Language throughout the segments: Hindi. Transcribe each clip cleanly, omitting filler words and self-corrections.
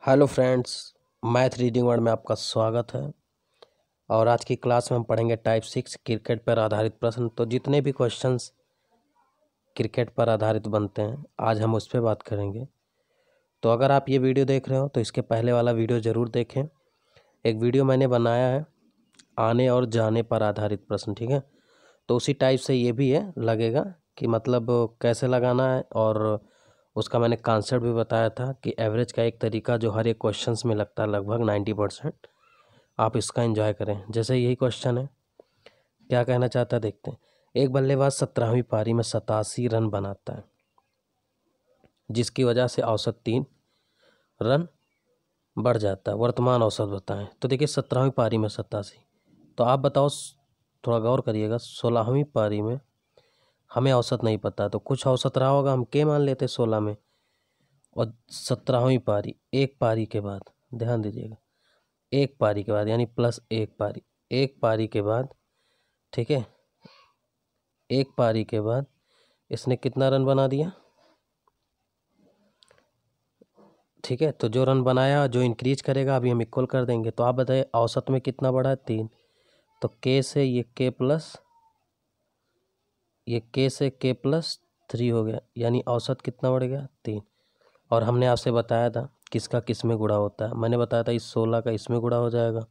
Hello friends, math reading word में आपका स्वागत है। और आज की क्लास में हम पढ़ेंगे टाइप 6 क्रिकेट पर आधारित प्रश्न। तो जितने भी क्वेश्चंस क्रिकेट पर आधारित बनते हैं आज हम उस पर बात करेंगे। तो अगर आप ये वीडियो देख रहे हो तो इसके पहले वाला वीडियो ज़रूर देखें। एक वीडियो मैंने बनाया है आने और जाने पर आधारित प्रश्न, ठीक है। तो उसी टाइप से ये भी है, लगेगा कि मतलब कैसे लगाना है। और उसका मैंने कॉन्सेप्ट भी बताया था कि एवरेज का एक तरीका जो हर एक क्वेश्चंस में लगता है लगभग 90%। आप इसका एंजॉय करें। जैसे यही क्वेश्चन है, क्या कहना चाहता है देखते हैं। एक बल्लेबाज 17वीं पारी में 87 रन बनाता है, जिसकी वजह से औसत 3 रन बढ़ जाता है। वर्तमान औसत बताएं। तो देखिए 17वीं पारी में 87, तो आप बताओ, थोड़ा गौर करिएगा। 16वीं पारी में हमें औसत नहीं पता, तो कुछ औसत रहा होगा, हम के मान लेते 16 में। और 17वीं पारी एक पारी के बाद, ध्यान दीजिएगा, एक पारी के बाद यानी प्लस एक पारी के बाद, ठीक है। एक पारी के बाद इसने कितना रन बना दिया, ठीक है। तो जो रन बनाया, जो इंक्रीज करेगा, अभी हम इक्वल कर देंगे। तो आप बताइए औसत में कितना बढ़ा है, 3। तो के से ये के प्लस 3 हो गया, यानी औसत कितना बढ़ गया, 3। और हमने आपसे बताया था किसका किस में गुणा होता है। मैंने बताया था इस 16 का इसमें गुणा हो जाएगा,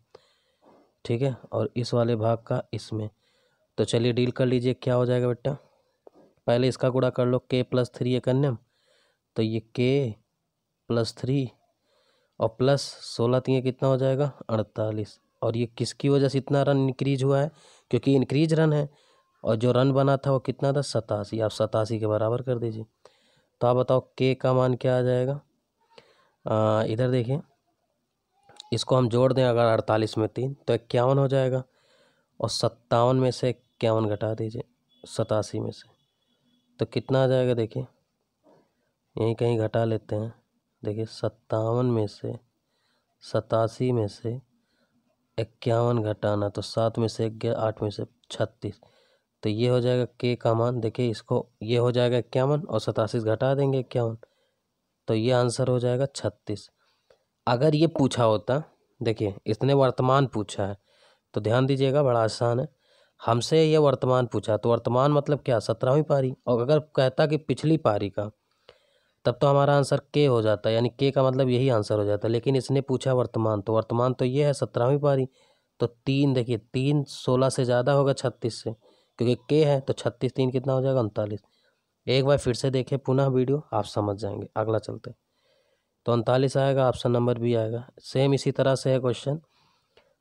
ठीक है, और इस वाले भाग का इसमें। तो चलिए डील कर लीजिए, क्या हो जाएगा बेटा। पहले इसका गुणा कर लो, के प्लस 3 एक अन्य, तो ये के प्लस 3 और प्लस 16 तीन कितना हो जाएगा, 48। और ये किसकी वजह से इतना रन इंक्रीज हुआ है, क्योंकि इंक्रीज रन है। और जो रन बना था वो कितना था, 87। आप 87 के बराबर कर दीजिए। तो आप बताओ के का मान क्या आ जाएगा। इधर देखिए, इसको हम जोड़ दें अगर 48 में 3 तो 51 हो जाएगा। और 57 में से 51 घटा दीजिए 87 में से, तो कितना आ जाएगा देखिए, यहीं कहीं घटा लेते हैं। देखिए 57 में से 87 में से 51 घटाना, तो 7 में से 1 गया, 8 में से 36। तो ये हो जाएगा के का मान। देखिए इसको, ये हो जाएगा 51 और 87 घटा देंगे 51, तो ये आंसर हो जाएगा 36। अगर ये पूछा होता, देखिए इसने वर्तमान पूछा है, तो ध्यान दीजिएगा, बड़ा आसान है। हमसे ये वर्तमान पूछा, तो वर्तमान मतलब क्या, 17वीं पारी। और अगर कहता कि पिछली पारी का, तब तो हमारा आंसर के हो जाता है, यानी के का मतलब यही आंसर हो जाता है। लेकिन इसने पूछा वर्तमान, तो वर्तमान तो ये है 17वीं पारी। तो 3, देखिए 3 16 से ज़्यादा होगा 36 से, क्योंकि के है। तो 36 3 कितना हो जाएगा, 39। एक बार फिर से देखें पुनः वीडियो, आप समझ जाएंगे। अगला चलते, तो 39 आएगा, ऑप्शन नंबर भी आएगा। सेम इसी तरह से है क्वेश्चन।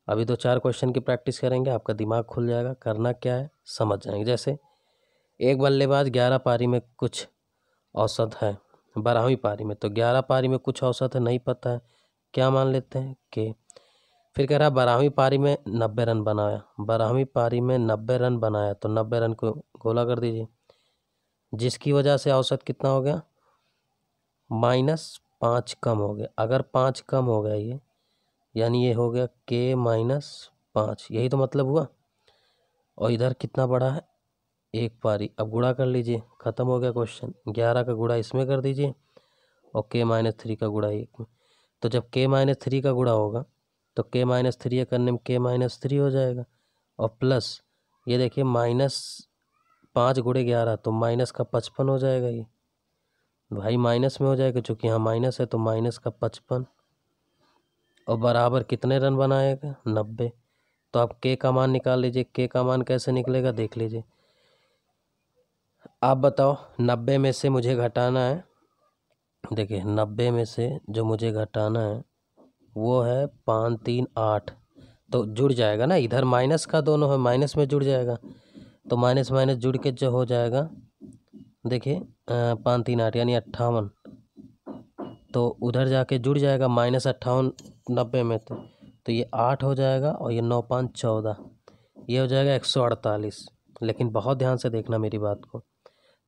अभी 2-4 क्वेश्चन की प्रैक्टिस करेंगे, आपका दिमाग खुल जाएगा। करना क्या है, समझ जाएंगे। जैसे एक बल्लेबाज 11 पारी में कुछ औसत है 12वीं पारी में, तो 11 पारी में कुछ औसत है, नहीं पता है, क्या मान लेते हैं, के। फिर कह रहा है 12वीं पारी में 90 रन बनाया, 12वीं पारी में 90 रन बनाया, तो 90 रन को गोला कर दीजिए, जिसकी वजह से औसत कितना हो गया, -5 कम हो गया। अगर 5 कम हो गया ये, यानी ये हो गया के -5, यही तो मतलब हुआ। और इधर कितना बढ़ा है, एक पारी। अब गुणा कर लीजिए, खत्म हो गया क्वेश्चन। 11 का गुणा इसमें कर दीजिए और के-3 का गुणा 1 में। तो जब के-3 का गुणा होगा, तो के-3 करने में के-3 हो जाएगा। और प्लस ये देखिए -5 गुणे 11, तो माइनस का 55 हो जाएगा। ये भाई माइनस में हो जाएगा, चूँकि यहाँ माइनस है, तो माइनस का 55। और बराबर कितने रन बनाएगा, 90। तो आप के का मान निकाल लीजिए। के का मान कैसे निकलेगा, देख लीजिए। आप बताओ 90 में से मुझे घटाना है, देखिए 90 में से जो मुझे घटाना है वो है 5 3 8, तो जुड़ जाएगा ना, इधर माइनस का दोनों है, माइनस में जुड़ जाएगा। तो माइनस माइनस जुड़ के जो हो जाएगा, देखिए 5 3 8 यानी 58। तो उधर जाके जुड़ जाएगा -58 90 में, तो ये 8 हो जाएगा और ये 9 5 14, ये हो जाएगा 148। लेकिन बहुत ध्यान से देखना मेरी बात को,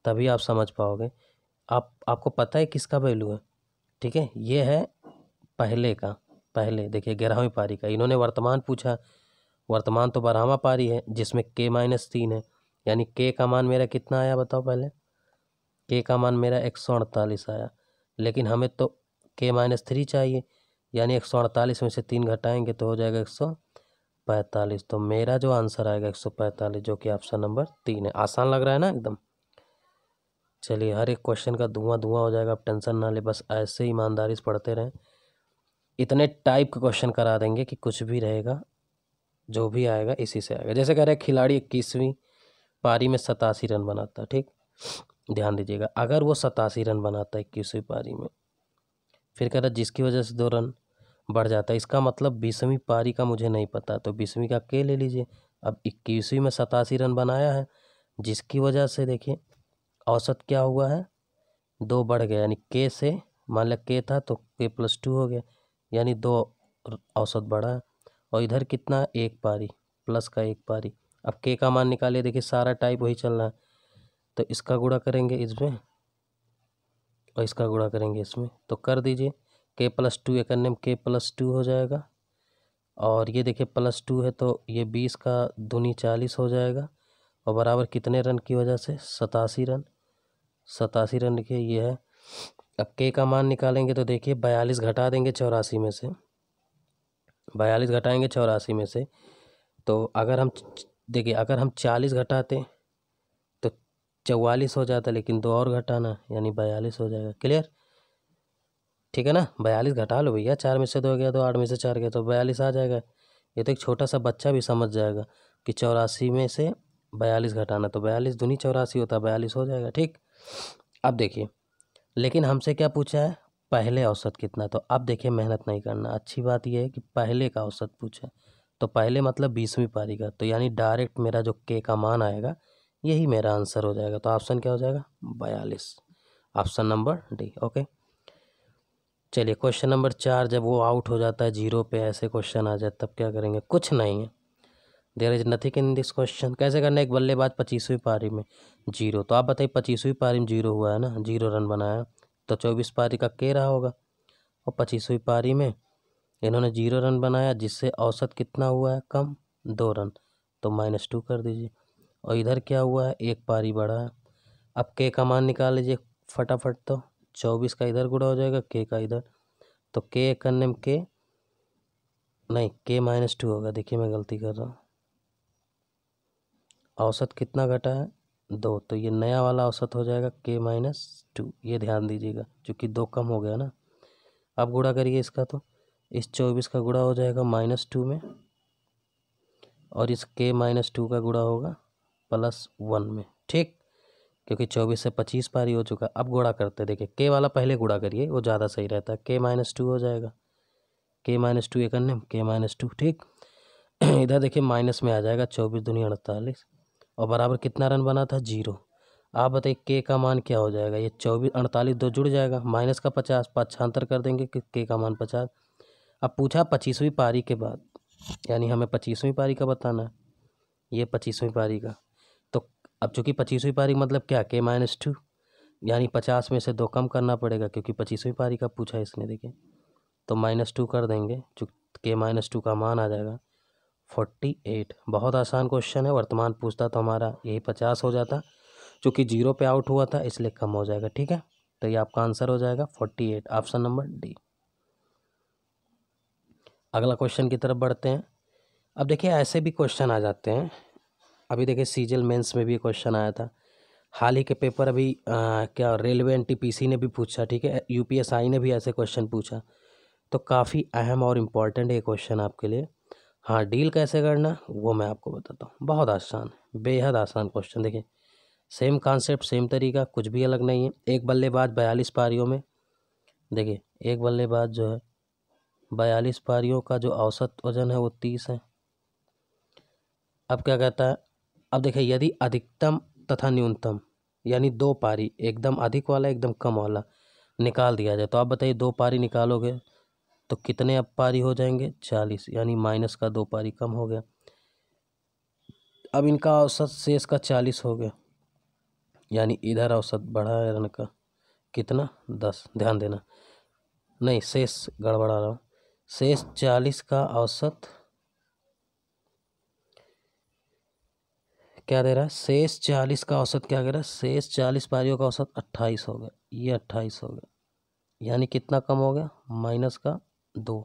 तभी आप समझ पाओगे। आपको पता है किसका वैल्यू है, ठीक है। ये है पहले का, पहले देखिए 11वीं पारी का। इन्होंने वर्तमान पूछा, वर्तमान तो 12वां पारी है जिसमें के-3 है, यानी के का मान मेरा कितना आया बताओ पहले। के का मान मेरा 148 आया, लेकिन हमें तो के-3 चाहिए, यानी 148 में से 3 घटाएंगे तो हो जाएगा 145। तो मेरा जो आंसर आएगा 145, जो कि ऑप्शन नंबर 3 है। आसान लग रहा है ना एकदम। चलिए, हर एक क्वेश्चन का धुआं धुआं हो जाएगा, आप टेंशन ना ले, बस ऐसे ईमानदारी से पढ़ते रहें। इतने टाइप के क्वेश्चन करा देंगे कि कुछ भी रहेगा, जो भी आएगा इसी से आएगा। जैसे कह रहे हैं खिलाड़ी 21वीं पारी में 87 रन बनाता, ठीक, ध्यान दीजिएगा। अगर वो 87 रन बनाता है 21वीं पारी में, फिर कह रहा है जिसकी वजह से 2 रन बढ़ जाता है, इसका मतलब 20वीं पारी का मुझे नहीं पता, तो 20वीं का के ले लीजिए। अब 21वीं में 87 रन बनाया है, जिसकी वजह से देखिए औसत क्या हुआ है, 2 बढ़ गया, यानी के से, मान लिया के था तो k+2 हो गया, यानी 2 औसत बढ़ा है। और इधर कितना, 1 पारी, प्लस का 1 पारी। अब के का मान निकालिए, देखिए सारा टाइप वही चल रहा है, तो इसका गुणा करेंगे इसमें और इसका गुणा करेंगे इसमें, तो कर दीजिए k+2 एक अन्य में k+2 हो जाएगा। और ये देखिए +2 है तो ये 20 का दूनी 40 हो जाएगा। और बराबर कितने रन की वजह से, 87 रन। 87 रन लिखिए, ये है। अब के का मान निकालेंगे तो देखिए 42 घटा देंगे 84 में से, 42 घटाएंगे 84 में से, तो अगर हम देखिए अगर हम 40 घटाते तो 44 हो जाता, लेकिन 2 और घटाना यानी 42 हो जाएगा। क्लियर, ठीक है ना। 42 घटा लो भैया, 4 में से 2 गया तो 8 में से 4 गया तो 42 आ जाएगा। ये तो एक छोटा सा बच्चा भी समझ जाएगा कि 84 में से 42 घटाना, तो 42 दूनी 84 होता है, 42 हो जाएगा, ठीक। अब देखिए, लेकिन हमसे क्या पूछा है, पहले औसत कितना, तो अब देखिए मेहनत नहीं करना। अच्छी बात यह है कि पहले का औसत पूछा, तो पहले मतलब 20वीं पारी का, तो यानी डायरेक्ट मेरा जो के का मान आएगा यही मेरा आंसर हो जाएगा। तो ऑप्शन क्या हो जाएगा, 42, ऑप्शन नंबर डी। ओके, चलिए क्वेश्चन नंबर 4, जब वो आउट हो जाता है 0 पे, ऐसे क्वेश्चन आ जाए तब क्या करेंगे, कुछ नहीं है, there is nothing in this question. कैसे करना है, एक बल्लेबाज 25वीं पारी में 0, तो आप बताइए 25वीं पारी में 0 हुआ है ना, 0 रन बनाया, तो 24 पारी का के रहा होगा। और 25वीं पारी में इन्होंने 0 रन बनाया, जिससे औसत कितना हुआ है, कम, 2 रन, तो -2 कर दीजिए। और इधर क्या हुआ है, 1 पारी बढ़ा है। अब के का मान निकाल लीजिए फटाफट, तो 24 का इधर गुणा हो जाएगा के का इधर, तो के करने में के नहीं, k-2 होगा। देखिए मैं गलती कर रहा हूँ, औसत कितना घटा है, 2, तो ये नया वाला औसत हो जाएगा k-2, ये ध्यान दीजिएगा, क्योंकि 2 कम हो गया ना। अब गुणा करिए इसका, तो इस 24 का गुणा हो जाएगा -2 में, और इस k-2 का गुणा होगा +1 में, ठीक, क्योंकि 24 से 25 पारी हो चुका। अब गुणा करते, देखिए के वाला पहले गुणा करिए, वो ज़्यादा सही रहता है, k-2 हो जाएगा, k-2 एक अन्य k-2, ठीक। इधर देखिए माइनस में आ जाएगा, 24 दूनी 48, और बराबर कितना रन बना था, 0। आप बताइए के का मान क्या हो जाएगा, ये 24 48 2 जुड़ जाएगा, माइनस का 50, पक्षांतर कर देंगे कि के का मान 50। अब पूछा 25वीं पारी के बाद, यानी हमें 25वीं पारी का बताना है, ये 25वीं पारी का। तो अब चूंकि 25वीं पारी मतलब क्या, k-2, यानी 50 में से 2 कम करना पड़ेगा, क्योंकि 25वीं पारी का पूछा है इसने। देखिए तो -2 कर देंगे, चूँकि k-2 का मान आ जाएगा 48। बहुत आसान क्वेश्चन है, वर्तमान पूछता तो हमारा यही 50 हो जाता, चूँकि 0 पे आउट हुआ था इसलिए कम हो जाएगा, ठीक है। तो ये आपका आंसर हो जाएगा 48, ऑप्शन नंबर डी। अगला क्वेश्चन की तरफ बढ़ते हैं। अब देखिए ऐसे भी क्वेश्चन आ जाते हैं, अभी देखिए सीजीएल मेंस में भी क्वेश्चन आया था, हाल ही के पेपर अभी क्या रेलवे एनटीपीसी ने भी पूछा, ठीक है, यूपीएसआई ने भी ऐसे क्वेश्चन पूछा, तो काफ़ी अहम और इम्पॉर्टेंट है क्वेश्चन आपके लिए। हाँ, डील कैसे करना वो मैं आपको बताता हूँ, बहुत आसान, बेहद आसान क्वेश्चन। देखिए सेम कॉन्सेप्ट, सेम तरीका, कुछ भी अलग नहीं है। एक बल्लेबाज 42 पारियों में, देखिए एक बल्लेबाज जो है 42 पारियों का जो औसत वजन है वो 30 है। अब क्या कहता है, अब देखिए यदि अधिकतम तथा न्यूनतम, यानी 2 पारी, एकदम अधिक वाला एकदम कम वाला निकाल दिया जाए, तो आप बताइए 2 पारी निकालोगे तो कितने अब पारी हो जाएंगे, 40, यानी माइनस का 2 पारी कम हो गया। अब इनका औसत शेष का 40 हो गया, यानी इधर औसत बढ़ा है रन का कितना, 10, ध्यान देना, नहीं शेष गड़बड़ा रहा हूँ, शेष 40 का औसत क्या दे रहा है, शेष 40 का औसत क्या कह रहा है, शेष 40 पारियों का औसत 28 हो गया, ये 28 हो गया, यानी कितना कम हो गया, माइनस का 2।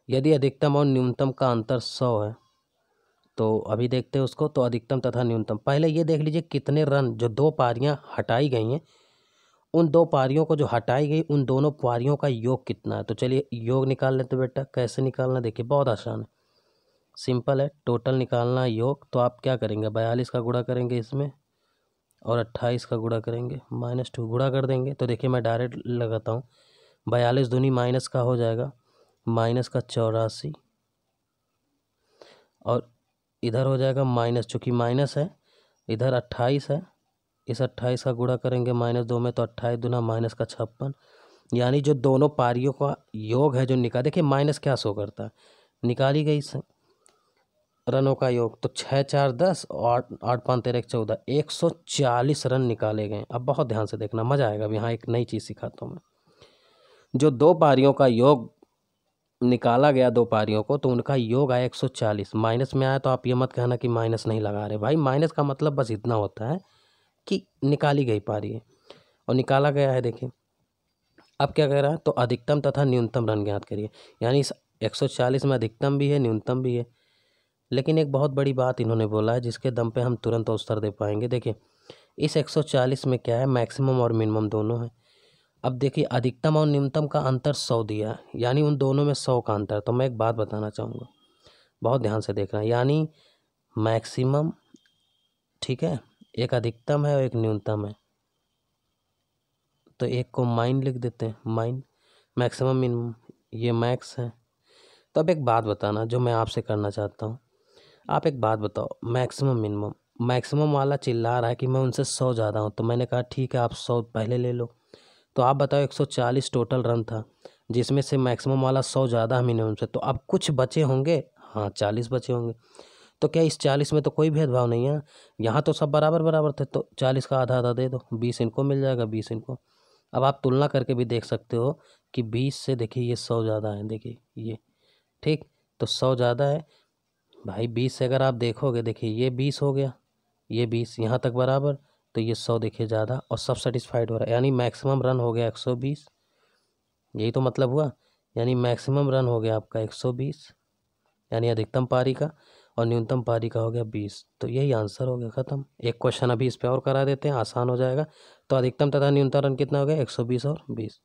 यदि अधिकतम और न्यूनतम का अंतर 100 है, तो अभी देखते हैं उसको। तो अधिकतम तथा न्यूनतम, पहले ये देख लीजिए कितने रन जो 2 पारियां हटाई गई हैं, उन 2 पारियों को जो हटाई गई उन दोनों पारियों का योग कितना है। तो चलिए योग निकाल लेते बेटा। कैसे निकालना, देखिए बहुत आसान है, सिंपल है। टोटल निकालना है योग, तो आप क्या करेंगे, 42 का गुणा करेंगे इसमें और 28 का गुणा करेंगे, -2 गुणा कर देंगे। तो देखिए मैं डायरेक्ट लगाता हूँ, 42 दूनी माइनस का हो जाएगा, माइनस का 84 और इधर हो जाएगा माइनस, चूँकि माइनस है इधर 28 है, इस 28 का गुणा करेंगे -2 में, तो 28 दूना माइनस का 56। यानी जो दोनों पारियों का योग है जो निकाल, देखिए माइनस क्या शो करता है, निकाली गई से रनों का योग। तो 6 4 10 और 8 5 13 14, 140 रन निकाले गए। अब बहुत ध्यान से देखना, मज़ा आएगा। अब यहाँ एक नई चीज़ सिखाता हूँ मैं। जो 2 पारियों का योग निकाला गया, 2 पारियों को, तो उनका योग आया 140। माइनस में आया तो आप ये मत कहना कि माइनस नहीं लगा रहे भाई, माइनस का मतलब बस इतना होता है कि निकाली गई पारी है और निकाला गया है। देखिए अब क्या कह रहा है, तो अधिकतम तथा न्यूनतम रन ज्ञात करिए। यानी इस 140 में अधिकतम भी है न्यूनतम भी है। लेकिन एक बहुत बड़ी बात इन्होंने बोला है जिसके दम पे हम तुरंत उत्तर दे पाएंगे। देखिए इस 140 में क्या है, मैक्सिमम और मिनिमम दोनों है। अब देखिए अधिकतम और न्यूनतम का अंतर 100 दिया है, यानी उन दोनों में 100 का अंतर। तो मैं एक बात बताना चाहूँगा, बहुत ध्यान से देखना। यानी मैक्सिमम, ठीक है, एक अधिकतम है और एक न्यूनतम है, तो एक को माइन लिख देते हैं, माइन। मैक्सिमम मिनिमम ये मैक्स है। तो अब एक बात बताना जो मैं आपसे करना चाहता हूँ, आप एक बात बताओ, मैक्सिमम मिनिमम, मैक्सिमम वाला चिल्ला रहा है कि मैं उनसे 100 ज़्यादा हूँ, तो मैंने कहा ठीक है आप 100 पहले ले लो। तो आप बताओ 140 टोटल रन था, जिसमें से मैक्सिमम वाला 100 ज़्यादा है मिनिमम से, तो अब कुछ बचे होंगे, हाँ 40 बचे होंगे। तो क्या इस 40 में तो कोई भेदभाव नहीं है, यहाँ तो सब बराबर बराबर थे, तो 40 का आधा आधा दे दो, 20 इनको मिल जाएगा, 20 इनको। अब आप तुलना करके भी देख सकते हो कि 20 से देखिए ये 100 ज़्यादा है, देखिए ये, ठीक, तो 100 ज़्यादा है भाई। 20 से अगर आप देखोगे, देखिए ये 20 हो गया, ये 20 यहाँ तक बराबर, तो ये 100 देखिए ज़्यादा, और सब सेटिस्फाइड हो रहा है। यानी मैक्सिमम रन हो गया 120, यही तो मतलब हुआ। यानी मैक्सिमम रन हो गया आपका 120, यानी अधिकतम पारी का, और न्यूनतम पारी का हो गया 20। तो यही आंसर हो गया, ख़त्म। एक क्वेश्चन अभी इस पे और करा देते हैं, आसान हो जाएगा। तो अधिकतम तथा न्यूनतम रन कितना हो गया, 120 और 20।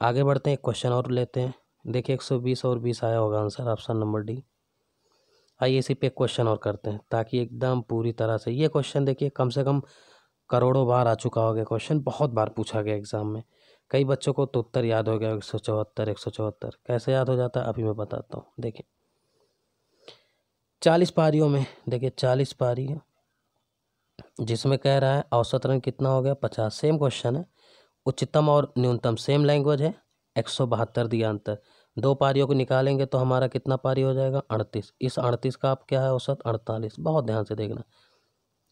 आगे बढ़ते हैं, एक क्वेश्चन और लेते हैं। देखिए 120 और 20 आया होगा आंसर, ऑप्शन नंबर डी। आइए इसी पे क्वेश्चन और करते हैं ताकि एकदम पूरी तरह से, ये क्वेश्चन देखिए कम से कम करोड़ों बार आ चुका होगा, क्वेश्चन बहुत बार पूछा गया एग्जाम में। कई बच्चों को तो उत्तर याद हो गया, 174 174। कैसे याद हो जाता है अभी मैं बताता हूँ। देखिए 40 पारियों में, देखिए 40 पारी है जिसमें कह रहा है औसत रन कितना हो गया, 50। सेम क्वेश्चन है, उच्चतम और न्यूनतम सेम लैंग्वेज है, 172 दिया अंतर। 2 पारियों को निकालेंगे तो हमारा कितना पारी हो जाएगा, 38। इस 38 का आप क्या है औसत, 48। बहुत ध्यान से देखना,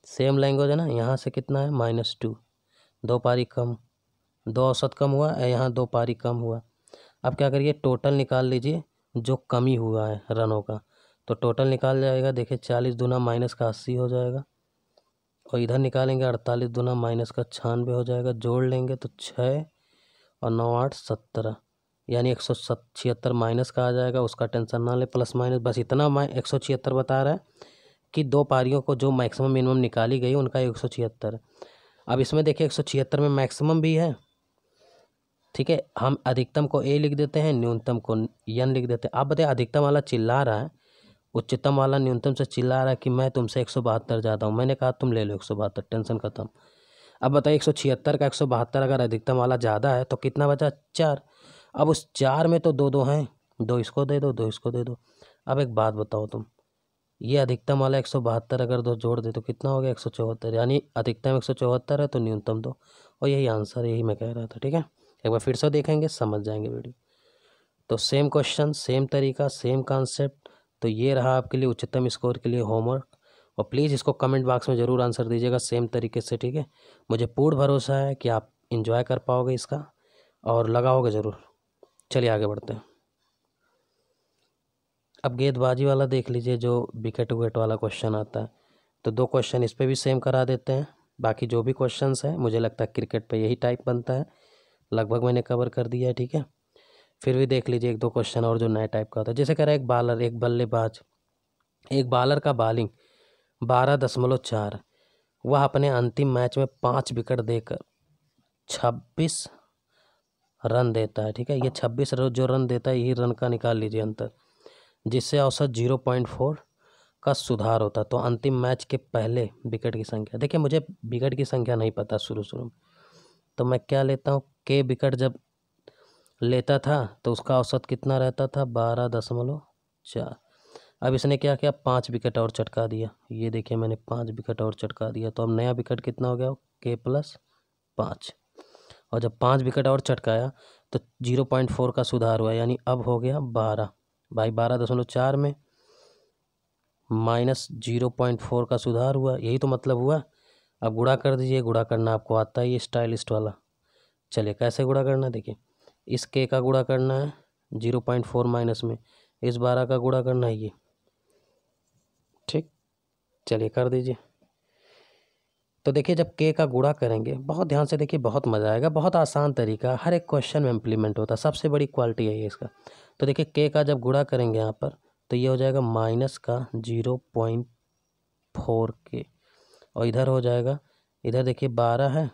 सेम लैंग्वेज है ना। यहाँ से कितना है, -2, 2 पारी कम, 2 औसत कम हुआ, यहाँ 2 पारी कम हुआ। अब क्या करिए, टोटल निकाल लीजिए जो कमी हुआ है रनों का। तो टोटल निकाल जाएगा, देखिए 40 दूना माइनस का 80 हो जाएगा, और इधर निकालेंगे 48 दूना माइनस का 96 हो जाएगा। जोड़ लेंगे तो 6 और 9 8 17, यानी 176 माइनस का आ जाएगा। उसका टेंशन ना ले, प्लस माइनस बस इतना 176 बता रहा है कि 2 पारियों को जो मैक्सिमम मिनिमम निकाली गई उनका 176 है। अब इसमें देखिए 176 में मैक्सिमम भी है, ठीक है। हम अधिकतम को ए लिख देते हैं, न्यूनतम को एन लिख देते हैं। आप बताइए अधिकतम वाला चिल्ला रहा है, उच्चतम वाला न्यूनतम से चिल्ला रहा है कि मैं तुमसे 172 ज़्यादा हूँ। मैंने कहा तुम ले लो 172, टेंशन खत्म। अब बताइए 176 का 172 अगर अधिकतम वाला ज़्यादा है तो कितना बचा, 4। अब उस 4 में तो 2 2 हैं, 2 इसको दे दो, 2 इसको दे दो। अब एक बात बताओ तुम, ये अधिकतम वाला 172 अगर 2 जोड़ दे तो कितना हो गया, 174। यानी अधिकतम 174 है तो न्यूनतम 2, और यही आंसर, यही मैं कह रहा था, ठीक है। एक बार फिर से देखेंगे, समझ जाएंगे वीडियो। तो सेम क्वेश्चन, सेम तरीका, सेम कॉन्सेप्ट। तो ये रहा आपके लिए उच्चतम स्कोर के लिए होमवर्क, और प्लीज़ इसको कमेंट बॉक्स में ज़रूर आंसर दीजिएगा सेम तरीके से, ठीक है। मुझे पूर्ण भरोसा है कि आप इंजॉय कर पाओगे इसका और लगाओगे ज़रूर। चलिए आगे बढ़ते हैं। अब गेंदबाजी वाला देख लीजिए, जो विकेट विकेट वाला क्वेश्चन आता है। तो 2 क्वेश्चन इस पर भी सेम करा देते हैं। बाकी जो भी क्वेश्चंस हैं मुझे लगता है क्रिकेट पे यही टाइप बनता है, लगभग मैंने कवर कर दिया है, ठीक है। फिर भी देख लीजिए एक दो क्वेश्चन और जो नए टाइप का होता है। जैसे कह रहा है एक बॉलर, एक बल्लेबाज, एक बॉलर का बॉलिंग 12.4, वह अपने अंतिम मैच में 5 विकेट देकर 26 रन देता है। ठीक है, ये 26 जो रन देता है यही रन का निकाल लीजिए अंतर, जिससे औसत 0.4 का सुधार होता है। तो अंतिम मैच के पहले विकेट की संख्या, देखिए मुझे विकेट की संख्या नहीं पता शुरू में, तो मैं क्या लेता हूँ, के विकेट जब लेता था तो उसका औसत कितना रहता था, 12.4। अब इसने क्या किया, 5 विकेट और चटका दिया। ये देखिए मैंने 5 विकेट और चटका दिया, तो अब नया विकेट कितना हो गया, K+5। और जब 5 विकेट और चटकाया तो 0.4 का सुधार हुआ, यानी अब हो गया 12। भाई 12.4 में -0.4 का सुधार हुआ, यही तो मतलब हुआ। अब गुणा कर दीजिए, गुणा करना आपको आता है ये स्टाइलिस्ट वाला। चलिए कैसे गुणा करना है, देखिए इस के का गुणा करना है 0.4 माइनस में, इस 12 का गुणा करना है ये। ठीक, चलिए कर दीजिए। तो देखिए जब के का गुणा करेंगे, बहुत ध्यान से देखिए, बहुत मज़ा आएगा, बहुत आसान तरीका, हर एक क्वेश्चन में इम्प्लीमेंट होता है, सबसे बड़ी क्वालिटी है ये इसका। तो देखिए के का जब गुणा करेंगे यहाँ पर, तो ये हो जाएगा माइनस का 0.4 के, और इधर हो जाएगा, इधर देखिए 12 है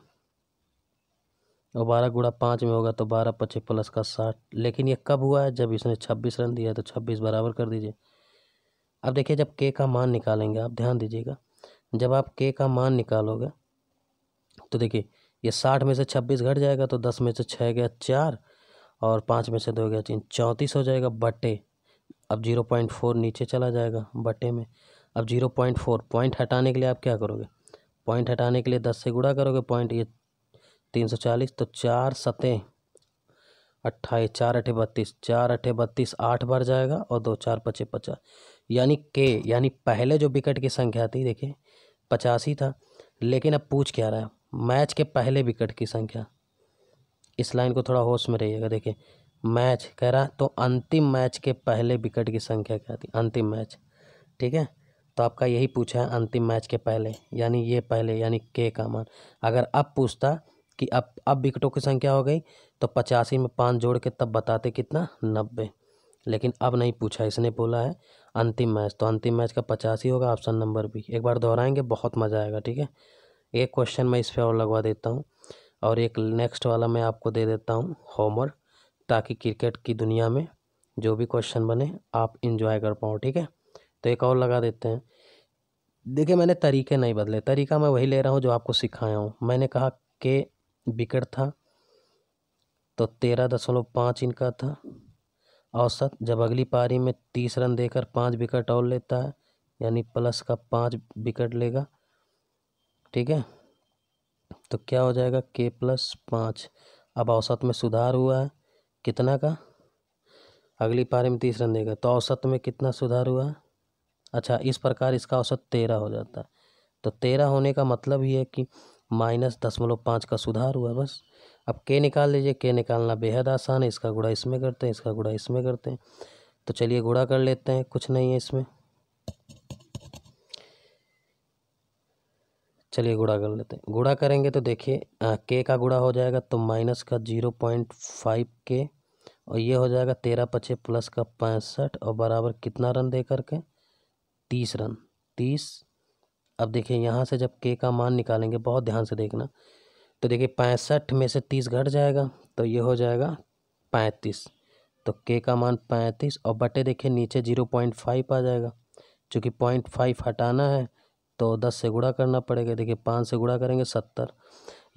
और 12 गुणा 5 में होगा तो 12 × 5 + 60। लेकिन ये कब हुआ है, जब इसने 26 रन दिया, तो 26 बराबर कर दीजिए। अब देखिए जब के का मान निकालेंगे, आप ध्यान दीजिएगा, जब आप के का मान निकालोगे तो देखिए ये 60 में से 26 घट जाएगा, तो 10 में से 6 गया 4 और 5 में से 2 गया 3, 34 हो जाएगा बटे। अब 0.4 नीचे चला जाएगा बटे में। अब 0.4 पॉइंट हटाने के लिए आप क्या करोगे, पॉइंट हटाने के लिए 10 से गुणा करोगे, पॉइंट ये 340, तो 4 सतें 28, 4 अठे 32, 4 अठे 32 8 बार जाएगा और 2 4 × 5 = 50। यानी के, यानी पहले जो विकेट की संख्या थी देखिए 85 था, लेकिन अब पूछ क्या रहा है, मैच के पहले विकेट की संख्या। इस लाइन को थोड़ा होश में रहिएगा, देखिए मैच कह रहा है तो अंतिम मैच के पहले विकेट की संख्या क्या थी, अंतिम मैच। ठीक है, तो आपका यही पूछा है अंतिम मैच के पहले, यानी ये पहले, यानी के का मान। अगर अब पूछता कि अब विकेटों की संख्या हो गई, तो 85 में 5 जोड़ के तब बताते कितना, 90। लेकिन अब नहीं पूछा, इसने बोला है अंतिम मैच, तो अंतिम मैच का 85 होगा, ऑप्शन नंबर बी। एक बार दोहराएंगे, बहुत मज़ा आएगा। ठीक है, एक क्वेश्चन मैं इस पर और लगवा देता हूँ, और एक नेक्स्ट वाला मैं आपको दे देता हूँ होमवर्क, ताकि क्रिकेट की दुनिया में जो भी क्वेश्चन बने आप इंजॉय कर पाओ। ठीक है, तो एक और लगा देते हैं। देखिए मैंने तरीके नहीं बदले, तरीका मैं वही ले रहा हूँ जो आपको सिखाया हूँ। मैंने कहा कि विकेट था तो 13.5 इनका था औसत। जब अगली पारी में 30 रन देकर 5 विकेट और लेता है, यानी प्लस का 5 विकेट लेगा। ठीक है, तो क्या हो जाएगा, K+5। अब औसत में सुधार हुआ है कितना का, अगली पारी में 30 रन देगा तो औसत में कितना सुधार हुआ है। अच्छा, इस प्रकार इसका औसत 13 हो जाता है। तो 13 होने का मतलब ही है कि -0.5 का सुधार हुआ, बस। अब के निकाल लीजिए, के निकालना बेहद आसान है, इसका गुणा इसमें करते हैं, इसका गुणा इसमें करते हैं। तो चलिए गुणा कर लेते हैं, कुछ नहीं है इसमें, चलिए गुणा कर लेते हैं। गुणा करेंगे तो देखिए के का गुणा हो जाएगा तो माइनस का 0.5 के, और ये हो जाएगा 13 × 5 + का 65, और बराबर कितना रन दे करके, 30 रन, 30। अब देखिए यहाँ से जब के का मान निकालेंगे, बहुत ध्यान से देखना, तो देखिए 65 में से 30 घट जाएगा, तो ये हो जाएगा 35। तो के का मान 35, और बटे देखिए नीचे 0.5 आ जाएगा, चूँकि 0.5 हटाना है तो 10 से गुणा करना पड़ेगा। देखिए 5 से गुणा करेंगे 70।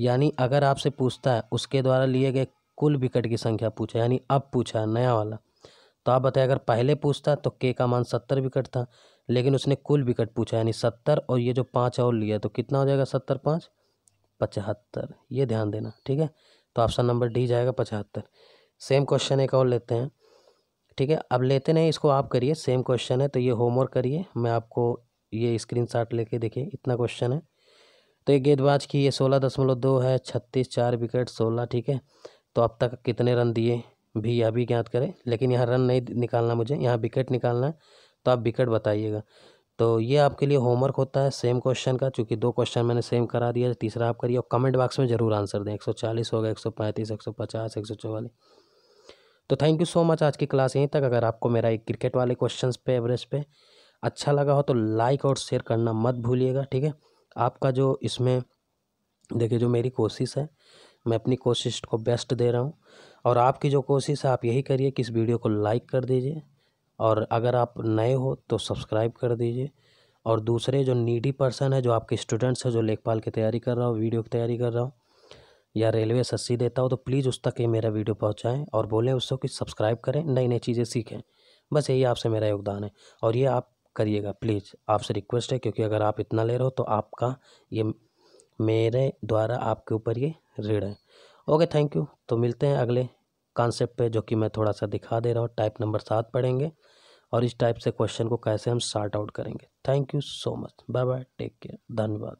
यानी अगर आपसे पूछता है उसके द्वारा लिए गए कुल विकेट की संख्या पूछा, यानी अब पूछा है नया वाला, तो आप बताएं, अगर पहले पूछता तो के का मान 70 विकेट था, लेकिन उसने कुल विकेट पूछा, यानी 70, और ये जो 5 और लिया तो कितना हो जाएगा, 70 × 5 = 75। ये ध्यान देना। ठीक है, तो ऑप्शन नंबर डी जाएगा 75। सेम क्वेश्चन एक और लेते हैं। ठीक है, अब लेते नहीं, इसको आप करिए, सेम क्वेश्चन है, तो ये होमवर्क करिए, मैं आपको ये स्क्रीनशॉट लेके देखिए, इतना क्वेश्चन है। तो ये गेंदबाज की ये 16.2 है, 36, 4 विकेट 16। ठीक है, तो अब तक कितने रन दिए भी यह भी ज्ञात करें, लेकिन यहाँ रन नहीं निकालना मुझे, यहाँ विकेट निकालना है, तो आप विकेट बताइएगा। तो ये आपके लिए होमवर्क होता है सेम क्वेश्चन का, चूँकि 2 क्वेश्चन मैंने सेम करा दिया, तीसरा आप करिए, और कमेंट बॉक्स में ज़रूर आंसर दें, 140 होगा, 135, 150, 144। तो थैंक यू सो मच। आज की क्लास यहीं तक। अगर आपको मेरा एक क्रिकेट वाले क्वेश्चंस पे एवरेज पे अच्छा लगा हो तो लाइक और शेयर करना मत भूलिएगा, ठीक है। आपका जो इसमें देखिए, जो मेरी कोशिश है, मैं अपनी कोशिश को बेस्ट दे रहा हूँ, और आपकी जो कोशिश है आप यही करिए कि इस वीडियो को लाइक कर दीजिए, और अगर आप नए हो तो सब्सक्राइब कर दीजिए। और दूसरे जो नीडी पर्सन है, जो आपके स्टूडेंट्स है, जो लेखपाल की तैयारी कर रहा हो, वीडियो की तैयारी कर रहा हो, या रेलवे एसएससी देता हो, तो प्लीज़ उस तक ये मेरा वीडियो पहुंचाएं और बोलें उसको कि सब्सक्राइब करें, नई नई चीज़ें सीखें। बस यही आपसे मेरा योगदान है, और ये आप करिएगा प्लीज़, आपसे रिक्वेस्ट है, क्योंकि अगर आप इतना ले रहे हो तो आपका ये मेरे द्वारा आपके ऊपर ये ऋण है। Okay, thank you. तो मिलते हैं अगले कॉन्सेप्ट पे, जो कि मैं थोड़ा सा दिखा दे रहा हूँ। टाइप नंबर 7 पढ़ेंगे और इस टाइप से क्वेश्चन को कैसे हम सॉर्ट आउट करेंगे। Thank you so much. Bye bye, take care, धन्यवाद।